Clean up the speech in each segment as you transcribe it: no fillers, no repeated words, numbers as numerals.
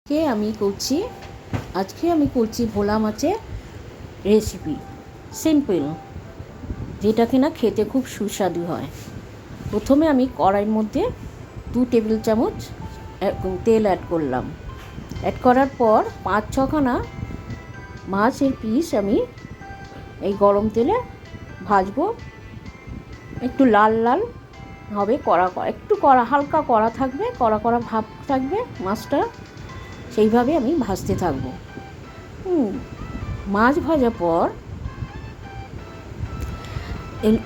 আজকে আমি করছি ভোলা মাছের রেসিপি। সিম্পল, যেটা কিনা খেতে খুব সুস্বাদু হয়। প্রথমে আমি কড়াইয়ের মধ্যে 2 টেবিল চামচ তেল অ্যাড করলাম। অ্যাড করার পর 5-6খানা মাছের পিস আমি এই গরম তেলে ভাজবো। একটু লাল লাল হবে, একটু হালকা কড়া ভাব থাকবে মাছটা, সেইভাবে আমি ভাজতে থাকবো। মাছ ভাজার পর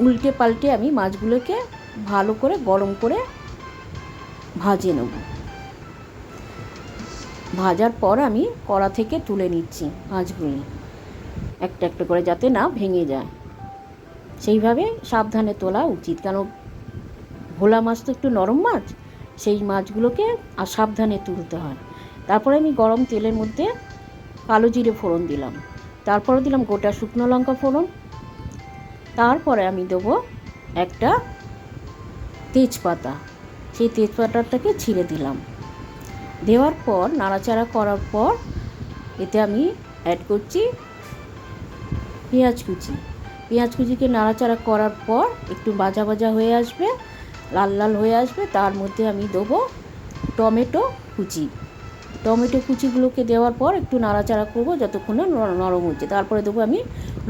উল্টে পাল্টে আমি মাছগুলোকে ভালো করে গরম করে ভাজে নেব। ভাজার পর আমি কড়া থেকে তুলে নিচ্ছি মাছগুলি, একটা একটা করে যাতে না ভেঙে যায়, সেইভাবে সাবধানে তোলা উচিত। কেন ভোলা মাছ তো একটু নরম মাছ, সেই মাছগুলোকে আর সাবধানে তুলতে হয়। তারপরে আমি গরম তেলের মধ্যে কালো জিরে ফোড়ন দিলাম, তারপরে দিলাম গোটা শুকনো লঙ্কা ফোড়ন, তারপরে আমি দেবো একটা তেজপাতা, সেই তেজপাতাটাকে ছিঁড়ে দিলাম। দেওয়ার পর নাড়াচাড়া করার পর এতে আমি অ্যাড করছি পেঁয়াজ কুচিকে নাড়াচাড়া করার পর একটু ভাজা ভাজা হয়ে আসবে, লাল লাল হয়ে আসবে, তার মধ্যে আমি দেবো টমেটো কুচিগুলোকে দেওয়ার পর একটু নাড়াচাড়া করবো যতক্ষণ না নরম হচ্ছে। তারপরে দেবো আমি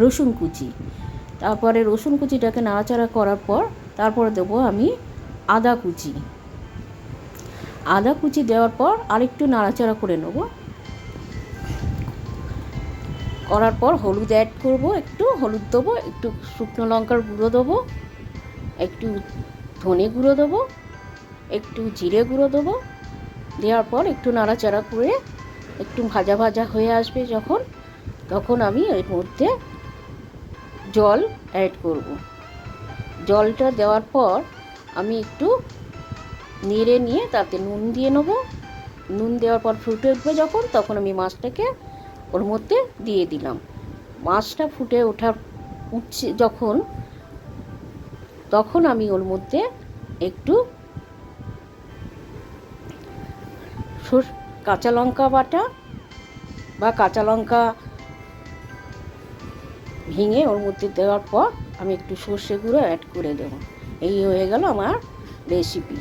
রসুন কুচিটাকে নাড়াচাড়া করার পর তারপরে দেবো আমি আদা কুচি দেওয়ার পর আরেকটু নাড়াচাড়া করে নেব। করার পর হলুদ অ্যাড করব, একটু হলুদ দেবো, একটু শুকনো লঙ্কার গুঁড়ো দেবো, একটু ধনে গুঁড়ো দেবো, একটু জিরে গুঁড়ো দেবো। দেওয়ার পর একটু নাড়াচাড়া করে একটু ভাজা ভাজা হয়ে আসবে তখন আমি এর মধ্যে জল অ্যাড করব। জলটা দেওয়ার পর আমি একটু নেড়ে নিয়ে তাতে নুন দিয়ে নেব। নুন দেওয়ার পর ফুটে উঠবে তখন আমি মাছটাকে ওর মধ্যে দিয়ে দিলাম। মাছটা ফুটে উঠছে তখন আমি ওর মধ্যে একটু কাঁচা লঙ্কা বাটা বা কাঁচা লঙ্কা ভেঙে ওর মধ্যে দেওয়ার পর আমি একটু সর্ষে গুঁড়ো অ্যাড করে দেবো। এই হয়ে গেল আমার রেসিপি।